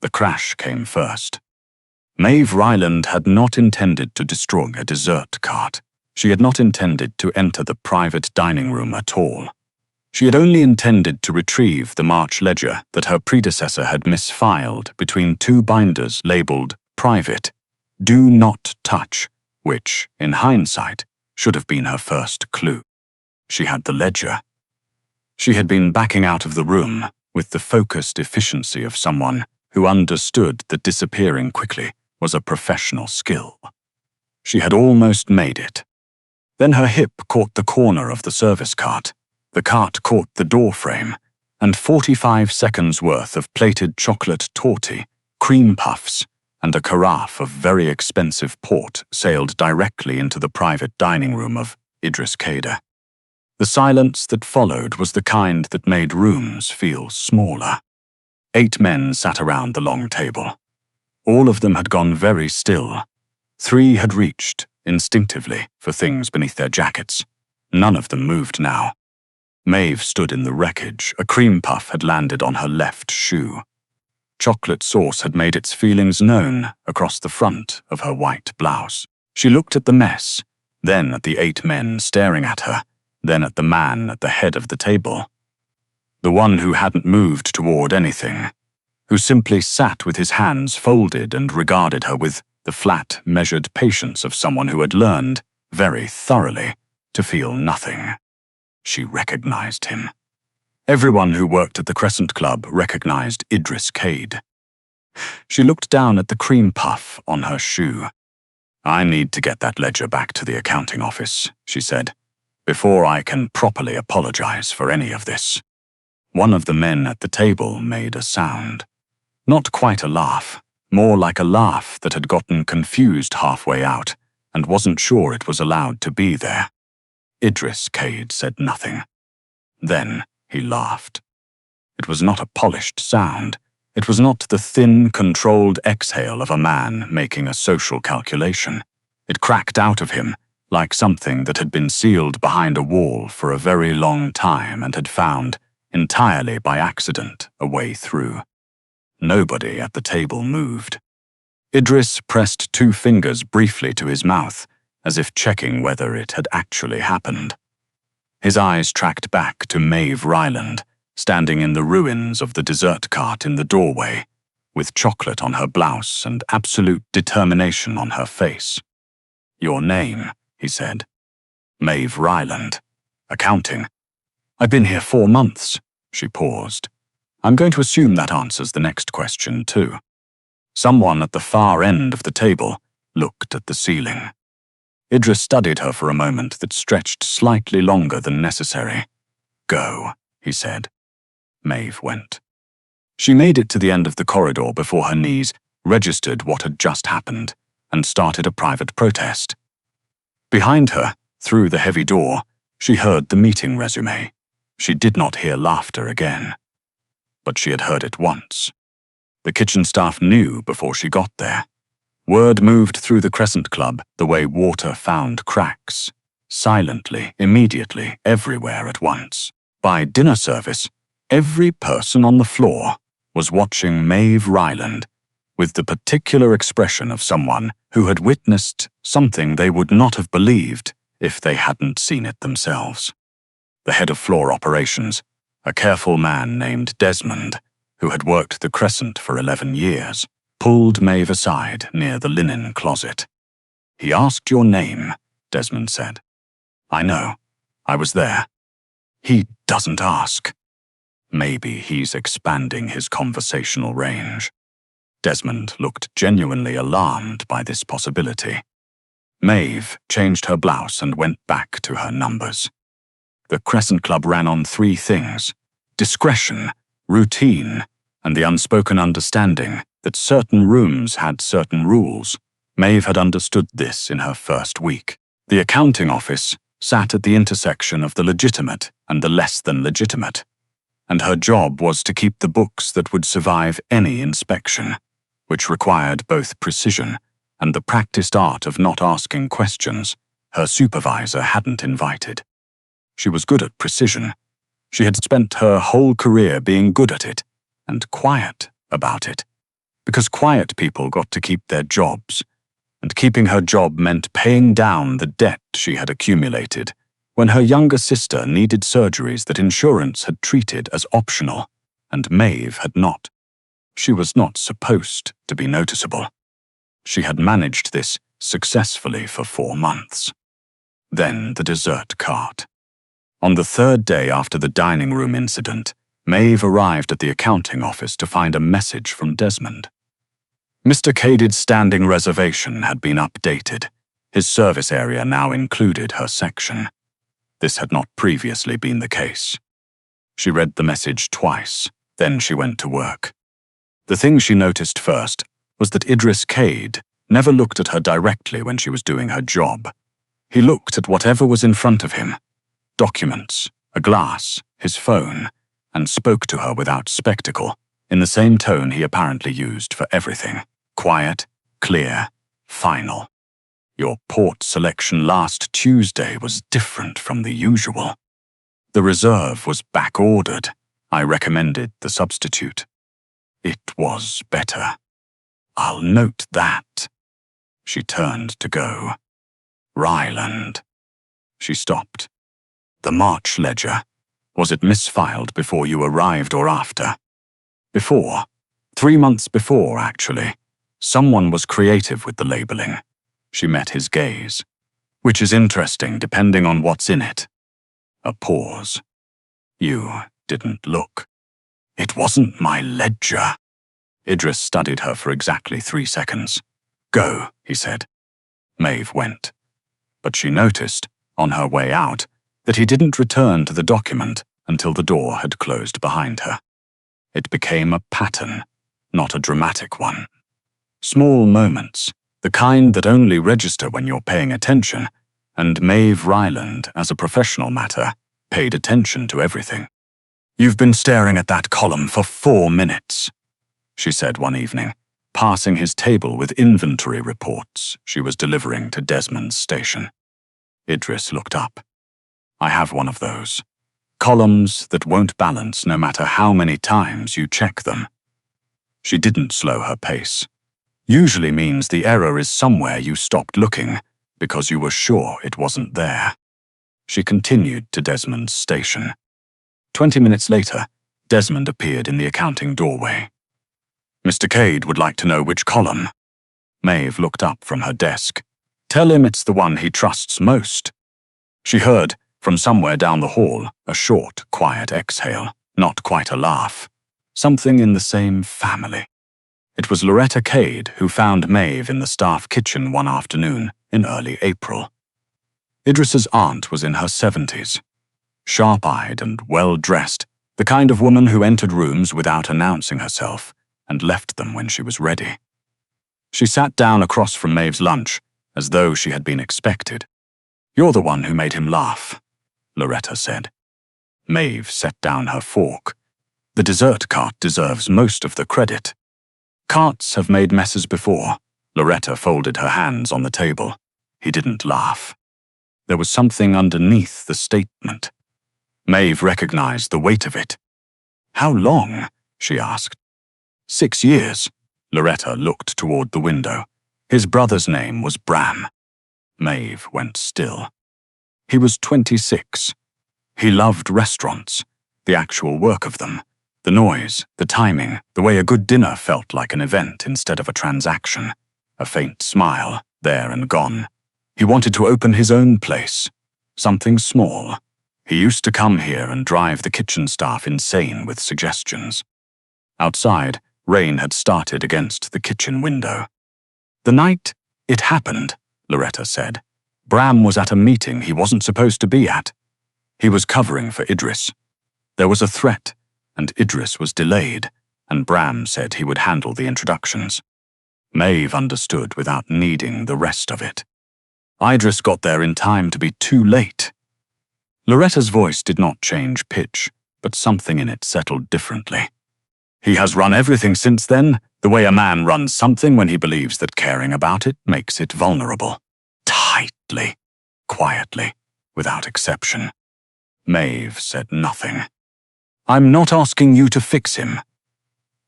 The crash came first. Maeve Ryland had not intended to destroy a dessert cart. She had not intended to enter the private dining room at all. She had only intended to retrieve the March ledger that her predecessor had misfiled between two binders labeled Private, Do Not Touch, which, in hindsight, should have been her first clue. She had the ledger. She had been backing out of the room with the focused efficiency of someone who understood that disappearing quickly was a professional skill. She had almost made it. Then her hip caught the corner of the service cart. The cart caught the doorframe, and 45 seconds worth of plated chocolate torte, cream puffs, and a carafe of very expensive port sailed directly into the private dining room of Idris Kader. The silence that followed was the kind that made rooms feel smaller. 8 men sat around the long table. All of them had gone very still. 3 had reached, instinctively, for things beneath their jackets. None of them moved now. Maeve stood in the wreckage. A cream puff had landed on her left shoe. Chocolate sauce had made its feelings known across the front of her white blouse. She looked at the mess, then at the 8 men staring at her, then at the man at the head of the table. The one who hadn't moved toward anything, who simply sat with his hands folded and regarded her with the flat, measured patience of someone who had learned, very thoroughly, to feel nothing. She recognized him. Everyone who worked at the Crescent Club recognized Idris Kader. She looked down at the cream puff on her shoe. "I need to get that ledger back to the accounting office," she said, "before I can properly apologize for any of this." One of the men at the table made a sound. Not quite a laugh, more like a laugh that had gotten confused halfway out and wasn't sure it was allowed to be there. Idris Kader said nothing. Then he laughed. It was not a polished sound. It was not the thin, controlled exhale of a man making a social calculation. It cracked out of him like something that had been sealed behind a wall for a very long time and had found, entirely by accident, a way through. Nobody at the table moved. Idris pressed 2 fingers briefly to his mouth, as if checking whether it had actually happened. His eyes tracked back to Maeve Ryland, standing in the ruins of the dessert cart in the doorway, with chocolate on her blouse and absolute determination on her face. "Your name," he said. "Maeve Ryland. Accounting. I've been here 4 months." She paused. "I'm going to assume that answers the next question, too." Someone at the far end of the table looked at the ceiling. Idris studied her for a moment that stretched slightly longer than necessary. "Go," he said. Maeve went. She made it to the end of the corridor before her knees registered what had just happened and started a private protest. Behind her, through the heavy door, she heard the meeting resume. She did not hear laughter again. But she had heard it once. The kitchen staff knew before she got there. Word moved through the Crescent Club the way water found cracks. Silently, immediately, everywhere at once. By dinner service, every person on the floor was watching Maeve Ryland with the particular expression of someone who had witnessed something they would not have believed if they hadn't seen it themselves. The head of floor operations, a careful man named Desmond, who had worked the Crescent for 11 years, pulled Maeve aside near the linen closet. "He asked your name," Desmond said. "I know. I was there." "He doesn't ask." Maybe he's expanding his conversational range. Desmond looked genuinely alarmed by this possibility. Maeve changed her blouse and went back to her numbers. The Crescent Club ran on 3 things: discretion, routine, and the unspoken understanding that certain rooms had certain rules. Maeve had understood this in her first week. The accounting office sat at the intersection of the legitimate and the less than legitimate, and her job was to keep the books that would survive any inspection, which required both precision and the practiced art of not asking questions her supervisor hadn't invited. She was good at precision. She had spent her whole career being good at it and quiet about it. because quiet people got to keep their jobs, and keeping her job meant paying down the debt she had accumulated when her younger sister needed surgeries that insurance had treated as optional, and Maeve had not. She was not supposed to be noticeable. She had managed this successfully for 4 months. Then the dessert cart. On the third day after the dining room incident, Maeve arrived at the accounting office to find a message from Desmond. Mr. Cade's standing reservation had been updated. His service area now included her section. This had not previously been the case. She read the message twice, then she went to work. The thing she noticed first was that Idris Cade never looked at her directly when she was doing her job. He looked at whatever was in front of him, documents, a glass, his phone, and spoke to her without spectacle, in the same tone he apparently used for everything. Quiet, clear, final. Your port selection last Tuesday was different from the usual. The reserve was back-ordered. I recommended the substitute. It was better. I'll note that. She turned to go. Ryland. She stopped. The March ledger. Was it misfiled before you arrived or after? Before. 3 months before, actually. Someone was creative with the labeling. She met his gaze. Which is interesting depending on what's in it. A pause. You didn't look. It wasn't my ledger. Idris studied her for exactly 3 seconds. Go, he said. Maeve went. But she noticed, on her way out, that he didn't return to the document until the door had closed behind her. It became a pattern, not a dramatic one. Small moments, the kind that only register when you're paying attention, and Maeve Ryland, as a professional matter, paid attention to everything. You've been staring at that column for 4 minutes, she said one evening, passing his table with inventory reports she was delivering to Desmond's station. Idris looked up. I have one of those. Columns that won't balance no matter how many times you check them. She didn't slow her pace. Usually means the error is somewhere you stopped looking because you were sure it wasn't there. She continued to Desmond's station. 20 minutes later, Desmond appeared in the accounting doorway. Mr. Cade would like to know which column. Maeve looked up from her desk. Tell him it's the one he trusts most. She heard, from somewhere down the hall, a short, quiet exhale, not quite a laugh. Something in the same family. It was Loretta Cade who found Maeve in the staff kitchen one afternoon in early April. Idris's aunt was in her 70s. Sharp-eyed and well-dressed, the kind of woman who entered rooms without announcing herself and left them when she was ready. She sat down across from Maeve's lunch, as though she had been expected. You're the one who made him laugh, Loretta said. Maeve set down her fork. The dessert cart deserves most of the credit. Carts have made messes before. Loretta folded her hands on the table. He didn't laugh. There was something underneath the statement. Maeve recognized the weight of it. How long? She asked. 6 years. Loretta looked toward the window. His brother's name was Bram. Maeve went still. He was 26. He loved restaurants, the actual work of them, the noise, the timing, the way a good dinner felt like an event instead of a transaction. A faint smile, there and gone. He wanted to open his own place, something small. He used to come here and drive the kitchen staff insane with suggestions. Outside, rain had started against the kitchen window. The night it happened, Loretta said, Bram was at a meeting he wasn't supposed to be at. He was covering for Idris. There was a threat, and Idris was delayed, and Bram said he would handle the introductions. Maeve understood without needing the rest of it. Idris got there in time to be too late. Loretta's voice did not change pitch, but something in it settled differently. He has run everything since then, the way a man runs something when he believes that caring about it makes it vulnerable. Tightly, quietly, without exception. Maeve said nothing. I'm not asking you to fix him.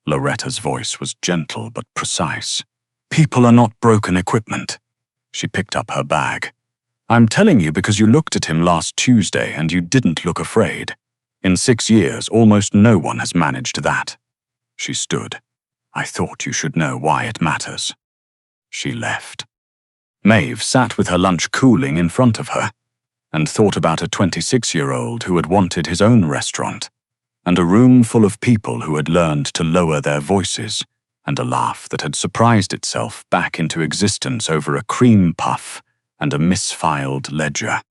Loretta's voice was gentle but precise. People are not broken equipment. She picked up her bag. I'm telling you because you looked at him last Tuesday and you didn't look afraid. In 6 years, almost no one has managed that. She stood. I thought you should know why it matters. She left. Maeve sat with her lunch cooling in front of her and thought about a 26-year-old who had wanted his own restaurant, and a room full of people who had learned to lower their voices, and a laugh that had surprised itself back into existence over a cream puff and a misfiled ledger.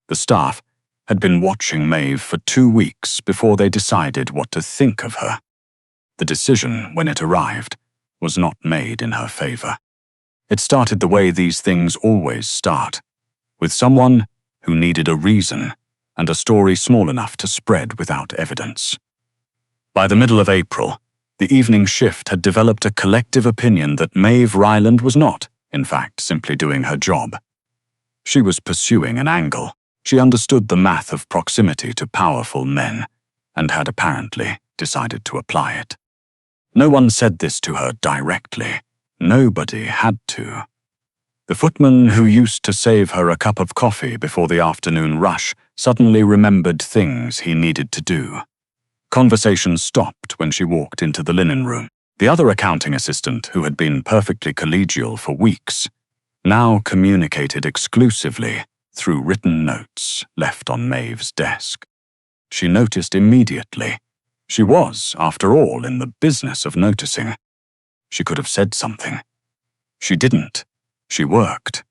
The staff had been watching Maeve for 2 weeks before they decided what to think of her. The decision, when it arrived, was not made in her favor. It started the way these things always start, with someone who needed a reason and a story small enough to spread without evidence. By the middle of April, the evening shift had developed a collective opinion that Maeve Ryland was not, in fact, simply doing her job. She was pursuing an angle. She understood the math of proximity to powerful men, and had apparently decided to apply it. No one said this to her directly. Nobody had to. The footman who used to save her a cup of coffee before the afternoon rush suddenly remembered things he needed to do. Conversation stopped when she walked into the linen room. The other accounting assistant, who had been perfectly collegial for weeks, now communicated exclusively through written notes left on Maeve's desk. She noticed immediately. She was, after all, in the business of noticing. She could have said something. She didn't. She worked.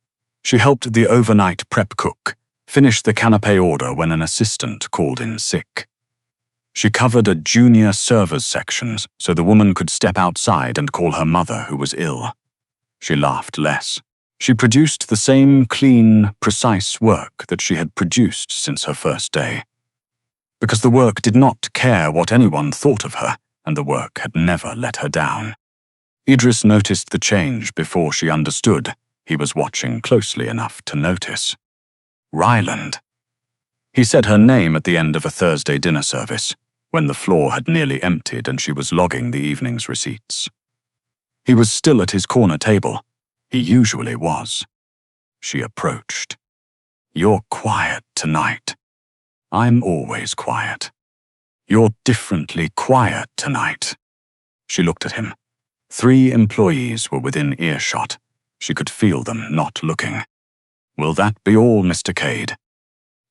She helped the overnight prep cook finish the canapé order when an assistant called in sick. She covered a junior servers section so the woman could step outside and call her mother who was ill. She laughed less. She produced the same clean, precise work that she had produced since her first day. Because the work did not care what anyone thought of her, and the work had never let her down. Idris noticed the change before she understood. He was watching closely enough to notice. Ryland. He said her name at the end of a Thursday dinner service, when the floor had nearly emptied and she was logging the evening's receipts. He was still at his corner table. He usually was. She approached. You're quiet tonight. I'm always quiet. You're differently quiet tonight. She looked at him. 3 employees were within earshot. She could feel them not looking. Will that be all, Mr. Cade?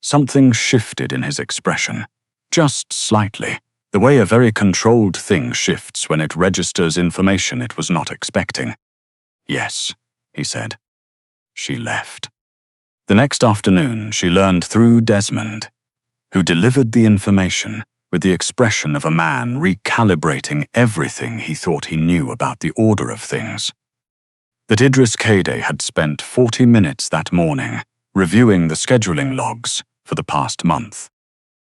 Something shifted in his expression, just slightly, the way a very controlled thing shifts when it registers information it was not expecting. Yes, he said. She left. The next afternoon, she learned through Desmond, who delivered the information with the expression of a man recalibrating everything he thought he knew about the order of things, that Idris Cade had spent 40 minutes that morning reviewing the scheduling logs for the past month.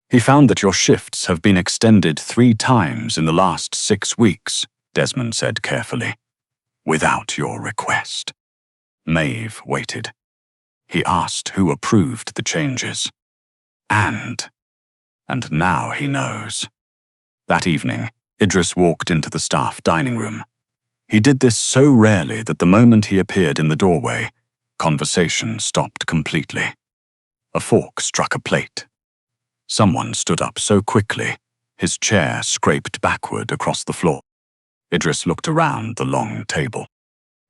He found that your shifts have been extended 3 times in the last 6 weeks, Desmond said carefully, without your request. Maeve waited. He asked who approved the changes. And now he knows. That evening, Idris walked into the staff dining room. He did this so rarely that the moment he appeared in the doorway, conversation stopped completely. A fork struck a plate. Someone stood up so quickly, his chair scraped backward across the floor. Idris looked around the long table.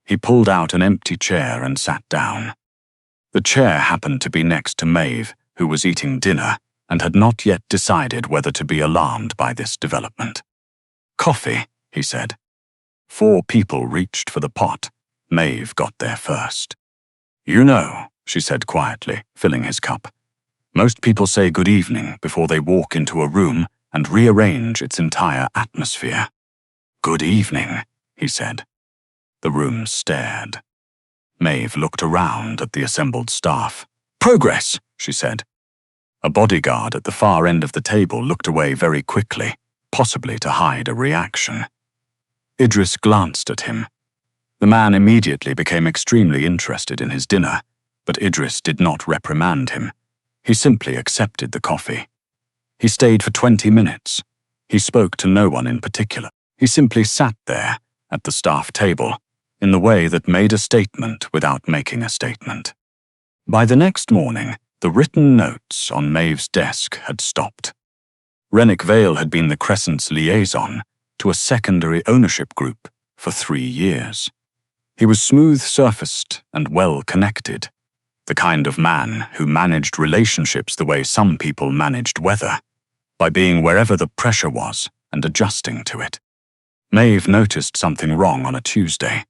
He pulled out an empty chair and sat down. The chair happened to be next to Maeve, who was eating dinner and had not yet decided whether to be alarmed by this development. Coffee, he said. 4 people reached for the pot. Maeve got there first. You know, she said quietly, filling his cup. Most people say good evening before they walk into a room and rearrange its entire atmosphere. Good evening, he said. The room stared. Maeve looked around at the assembled staff. Progress, she said. A bodyguard at the far end of the table looked away very quickly, possibly to hide a reaction. Idris glanced at him. The man immediately became extremely interested in his dinner, but Idris did not reprimand him. He simply accepted the coffee. He stayed for 20 minutes. He spoke to no one in particular. He simply sat there, at the staff table, in the way that made a statement without making a statement. By the next morning, the written notes on Maeve's desk had stopped. Rennick Vale had been the Crescent's liaison to a secondary ownership group for 3 years. He was smooth-surfaced and well-connected, the kind of man who managed relationships the way some people managed weather, by being wherever the pressure was and adjusting to it. Maeve noticed something wrong on a Tuesday.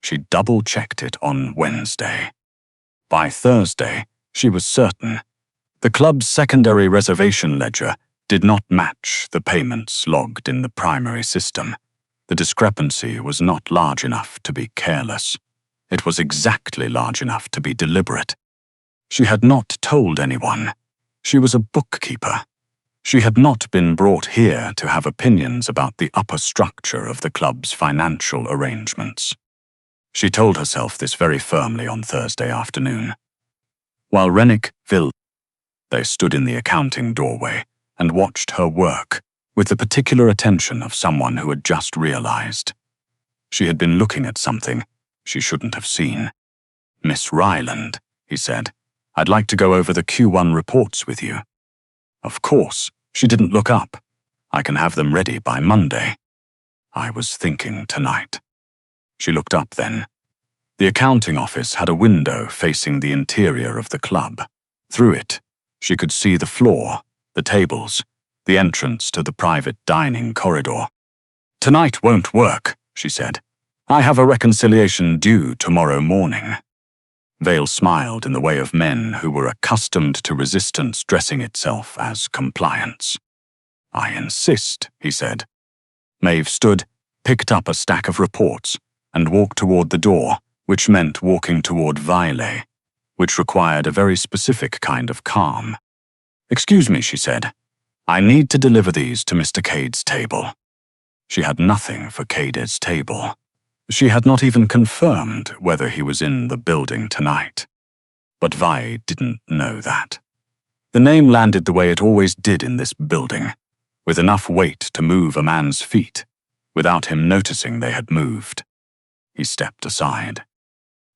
She double-checked it on Wednesday. By Thursday, she was certain. The club's secondary reservation ledger did not match the payments logged in the primary system. The discrepancy was not large enough to be careless. It was exactly large enough to be deliberate. She had not told anyone. She was a bookkeeper. She had not been brought here to have opinions about the upper structure of the club's financial arrangements. She told herself this very firmly on Thursday afternoon. While Rennick Vale, they stood in the accounting doorway and watched her work with the particular attention of someone who had just realized. She had been looking at something she shouldn't have seen. "Miss Ryland," he said, "I'd like to go over the Q1 reports with you." Of course, she didn't look up. "I can have them ready by Monday." "I was thinking tonight." She looked up then. The accounting office had a window facing the interior of the club. Through it, she could see the floor, the tables, the entrance to the private dining corridor. "Tonight won't work," she said. "I have a reconciliation due tomorrow morning." Vale smiled in the way of men who were accustomed to resistance dressing itself as compliance. "I insist," he said. Maeve stood, picked up a stack of reports, and walked toward the door, which meant walking toward Violet, which required a very specific kind of calm. "Excuse me," she said. "I need to deliver these to Mr. Cade's table." She had nothing for Cade's table. She had not even confirmed whether he was in the building tonight. But Vi didn't know that. The name landed the way it always did in this building, with enough weight to move a man's feet, without him noticing they had moved. He stepped aside.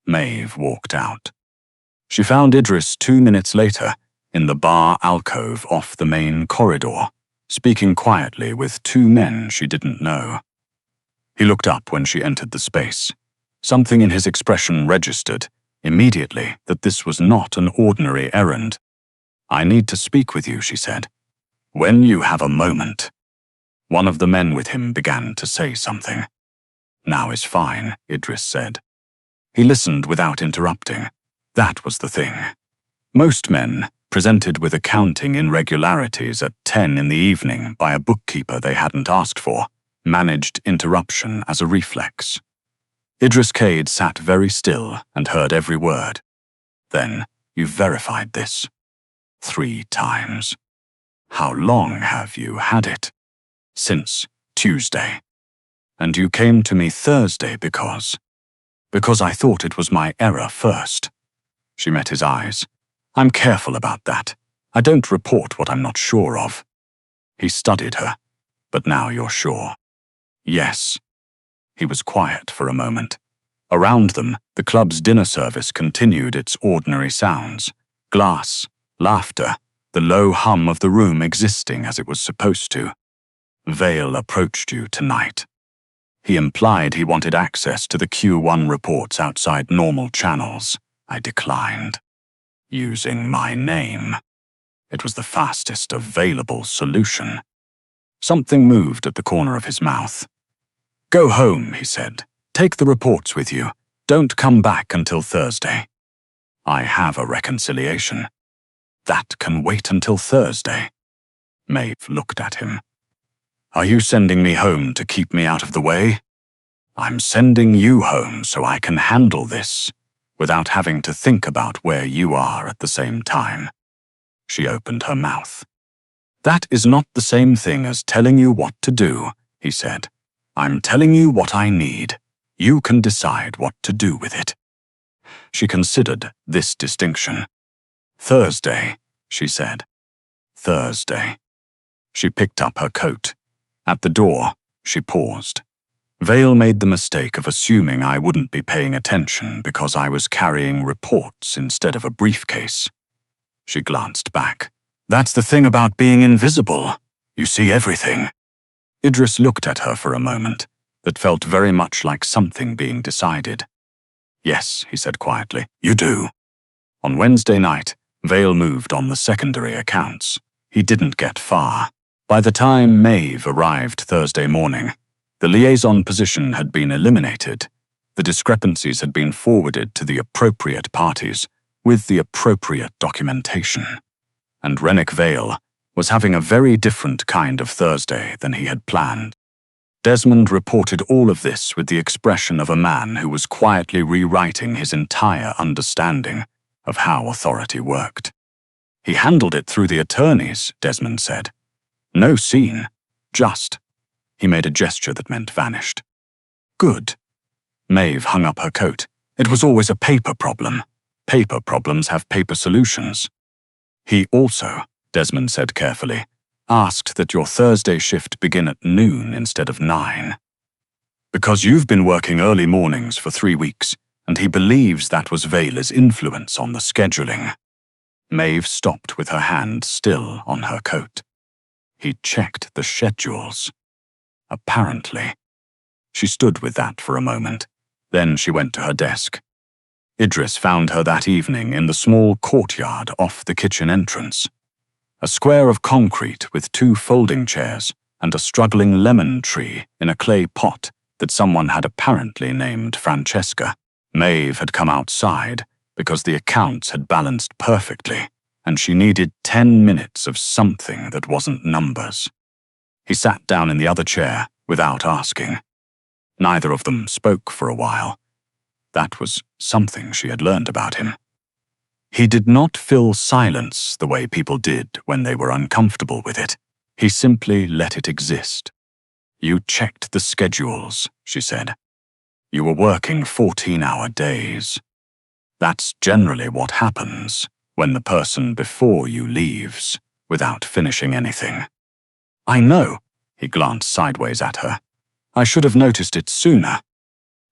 Maeve walked out. She found Idris 2 minutes later in the bar alcove off the main corridor, speaking quietly with 2 men she didn't know. He looked up when she entered the space. Something in his expression registered immediately that this was not an ordinary errand. "I need to speak with you," she said. "When you have a moment." One of the men with him began to say something. "Now is fine," Idris said. He listened without interrupting. That was the thing. Most men, presented with accounting irregularities at 10 in the evening by a bookkeeper they hadn't asked for, managed interruption as a reflex. Idris Cade sat very still and heard every word. "Then, you've verified this." 3 times. "How long have you had it?" "Since Tuesday." "And you came to me Thursday because I thought it was my error first." She met his eyes. "I'm careful about that. I don't report what I'm not sure of." He studied her. "But now you're sure." "Yes." He was quiet for a moment. Around them, the club's dinner service continued its ordinary sounds. Glass, laughter, the low hum of the room existing as it was supposed to. "Vale approached you tonight." He implied he wanted access to the Q1 reports outside normal channels. I declined. "Using my name." It was the fastest available solution. Something moved at the corner of his mouth. "Go home," he said. "Take the reports with you. Don't come back until Thursday." "I have a reconciliation." "That can wait until Thursday." Maeve looked at him. "Are you sending me home to keep me out of the way?" "I'm sending you home so I can handle this, without having to think about where you are at the same time." She opened her mouth. "That is not the same thing as telling you what to do," he said. "I'm telling you what I need. You can decide what to do with it." She considered this distinction. "Thursday," she said. "Thursday." She picked up her coat. At the door, She paused. Vale made the mistake of assuming I wouldn't be paying attention because I was carrying reports instead of a briefcase. She glanced back. That's the thing about being invisible. You see everything. Idris looked at her for a moment that felt very much like something being decided. Yes, he said quietly, you do. On Wednesday night, Vale moved on the secondary accounts. He didn't get far. By the time Maeve arrived Thursday morning, the liaison position had been eliminated. The discrepancies had been forwarded to the appropriate parties with the appropriate documentation. And Rennick Vale was having a very different kind of Thursday than he had planned. Desmond reported all of this with the expression of a man who was quietly rewriting his entire understanding of how authority worked. He handled it through the attorneys, Desmond said. No scene, just. He made a gesture that meant vanished. Good. Maeve hung up her coat. It was always a paper problem. Paper problems have paper solutions. He also, Desmond said carefully, asked that your Thursday shift begin at noon instead of 9. Because you've been working early mornings for 3 weeks, and he believes that was Vale's influence on the scheduling. Maeve stopped with her hand still on her coat. He checked the schedules. Apparently. She stood with that for a moment. Then she went to her desk. Idris found her that evening in the small courtyard off the kitchen entrance. A square of concrete with 2 folding chairs and a struggling lemon tree in a clay pot that someone had apparently named Francesca. Maeve had come outside because the accounts had balanced perfectly, and she needed 10 minutes of something that wasn't numbers. He sat down in the other chair without asking. Neither of them spoke for a while. That was something she had learned about him. He did not fill silence the way people did when they were uncomfortable with it. He simply let it exist. You checked the schedules, she said. You were working 14-hour days. That's generally what happens when the person before you leaves without finishing anything. I know, he glanced sideways at her. I should have noticed it sooner.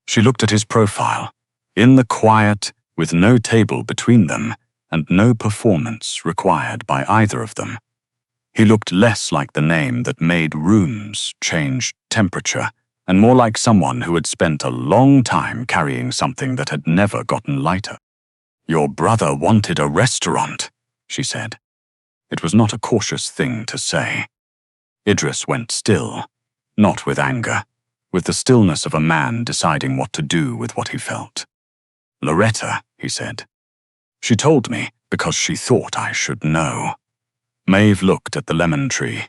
She looked at his profile. In the quiet, with no table between them, and no performance required by either of them. He looked less like the name that made rooms change temperature, and more like someone who had spent a long time carrying something that had never gotten lighter. Your brother wanted a restaurant, she said. It was not a cautious thing to say. Idris went still, not with anger, with the stillness of a man deciding what to do with what he felt. Loretta, he said. She told me because she thought I should know. Maeve looked at the lemon tree.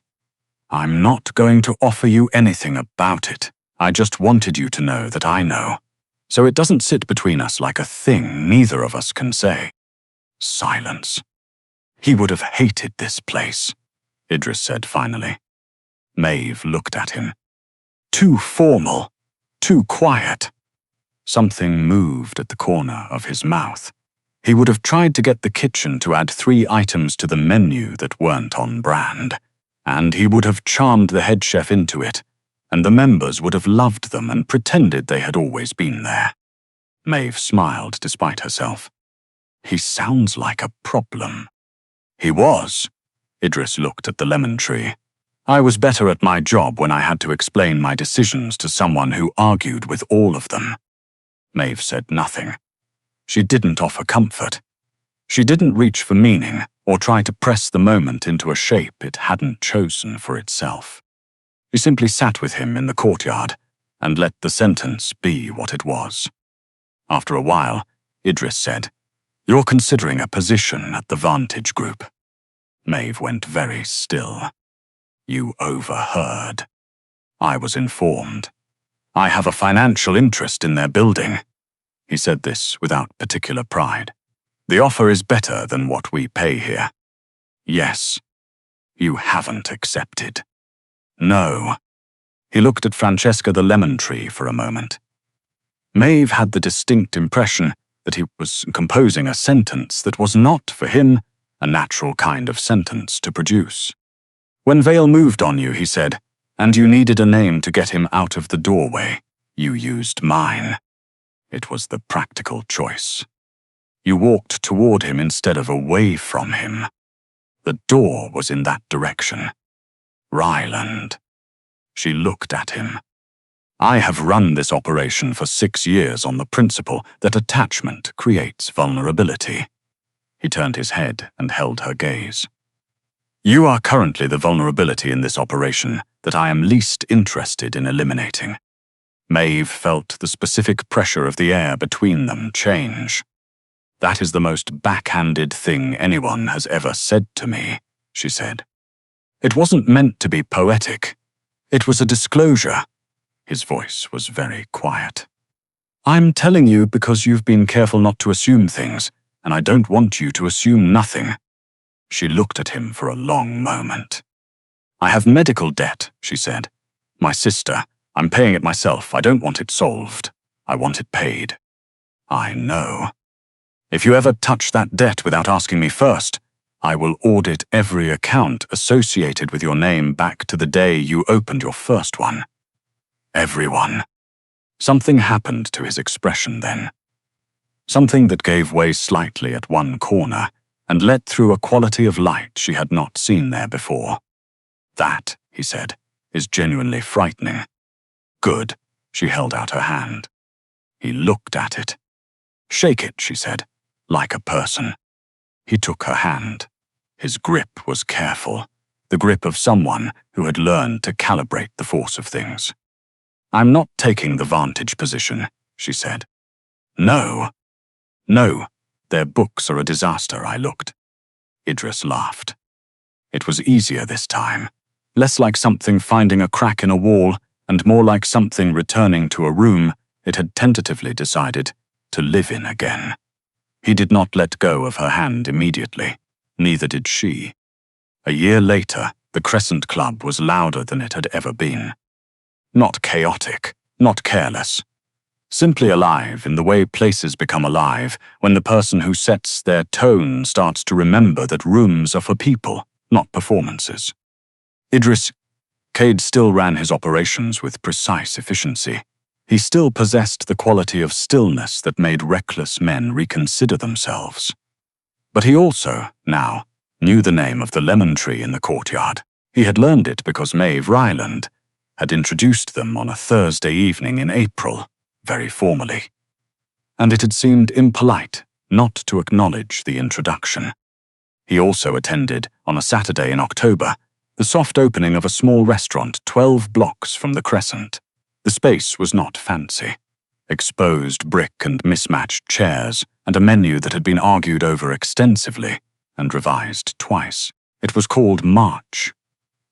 I'm not going to offer you anything about it. I just wanted you to know that I know. So it doesn't sit between us like a thing neither of us can say. Silence. He would have hated this place, Idris said finally. Maeve looked at him. Too formal, too quiet. Something moved at the corner of his mouth. He would have tried to get the kitchen to add 3 items to the menu that weren't on brand, and he would have charmed the head chef into it, and the members would have loved them and pretended they had always been there. Maeve smiled despite herself. He sounds like a problem. He was. Idris looked at the lemon tree. I was better at my job when I had to explain my decisions to someone who argued with all of them. Maeve said nothing. She didn't offer comfort. She didn't reach for meaning or try to press the moment into a shape it hadn't chosen for itself. She simply sat with him in the courtyard and let the sentence be what it was. After a while, Idris said, You're considering a position at the Vantage Group. Maeve went very still. You overheard. I was informed. I have a financial interest in their building. He said this without particular pride. The offer is better than what we pay here. Yes. You haven't accepted. No. He looked at Francesca the lemon tree for a moment. Maeve had the distinct impression that he was composing a sentence that was not, for him, a natural kind of sentence to produce. When Vale moved on you, he said, And you needed a name to get him out of the doorway. You used mine. It was the practical choice. You walked toward him instead of away from him. The door was in that direction. Ryland. She looked at him. I have run this operation for 6 years on the principle that attachment creates vulnerability. He turned his head and held her gaze. You are currently the vulnerability in this operation that I am least interested in eliminating. Maeve felt the specific pressure of the air between them change. That is the most backhanded thing anyone has ever said to me, she said. It wasn't meant to be poetic. It was a disclosure. His voice was very quiet. I'm telling you because you've been careful not to assume things, and I don't want you to assume nothing. She looked at him for a long moment. I have medical debt, she said. My sister, I'm paying it myself. I don't want it solved. I want it paid. I know. If you ever touch that debt without asking me first, I will audit every account associated with your name back to the day you opened your first one. Everyone. Something happened to his expression then. Something that gave way slightly at one corner and let through a quality of light she had not seen there before. That, he said, is genuinely frightening. Good. She held out her hand. He looked at it. Shake it, she said, like a person. He took her hand. His grip was careful, the grip of someone who had learned to calibrate the force of things. I'm not taking the vantage position, she said. No. No, their books are a disaster, I looked. Idris laughed. It was easier this time, less like something finding a crack in a wall and more like something returning to a room it had tentatively decided to live in again. He did not let go of her hand immediately, neither did she. A year later, the Crescent Club was louder than it had ever been. Not chaotic, not careless. Simply alive in the way places become alive when the person who sets their tone starts to remember that rooms are for people, not performances. Idris, Cade still ran his operations with precise efficiency. He still possessed the quality of stillness that made reckless men reconsider themselves. But he also, now, knew the name of the lemon tree in the courtyard. He had learned it because Maeve Ryland had introduced them on a Thursday evening in April, very formally. And it had seemed impolite not to acknowledge the introduction. He also attended, on a Saturday in October, the soft opening of a small restaurant 12 blocks from the Crescent. The space was not fancy. Exposed brick and mismatched chairs, and a menu that had been argued over extensively and revised twice. It was called March,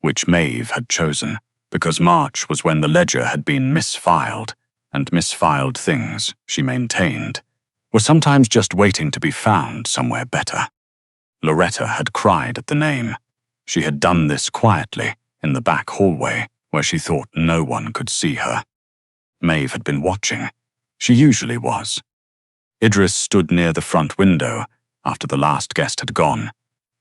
which Maeve had chosen, because March was when the ledger had been misfiled, and misfiled things, she maintained, were sometimes just waiting to be found somewhere better. Loretta had cried at the name. She had done this quietly, in the back hallway, where she thought no one could see her. Maeve had been watching. She usually was. Idris stood near the front window after the last guest had gone,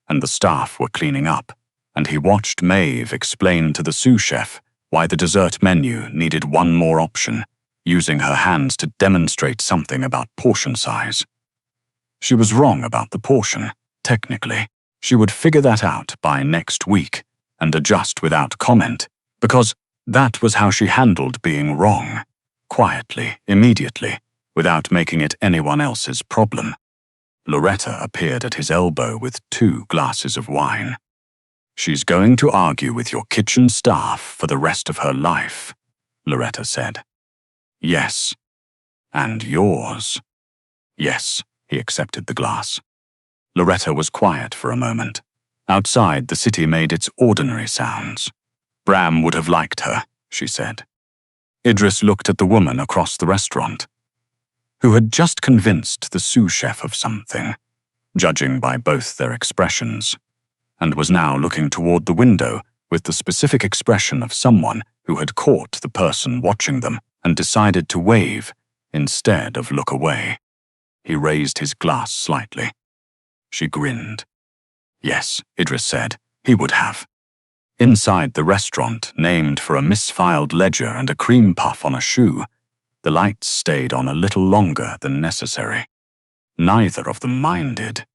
and the staff were cleaning up, and he watched Maeve explain to the sous chef why the dessert menu needed one more option, using her hands to demonstrate something about portion size. She was wrong about the portion, technically. She would figure that out by next week and adjust without comment, because that was how she handled being wrong, quietly, immediately, without making it anyone else's problem. Loretta appeared at his elbow with 2 glasses of wine. She's going to argue with your kitchen staff for the rest of her life, Loretta said. Yes. And yours. Yes, he accepted the glass. Loretta was quiet for a moment. Outside, the city made its ordinary sounds. Bram would have liked her, she said. Idris looked at the woman across the restaurant, who had just convinced the sous chef of something, judging by both their expressions, and was now looking toward the window with the specific expression of someone who had caught the person watching them and decided to wave instead of look away. He raised his glass slightly. She grinned. Yes, Idris said, he would have. Inside the restaurant, named for a misfiled ledger and a cream puff on a shoe, the lights stayed on a little longer than necessary. Neither of them minded.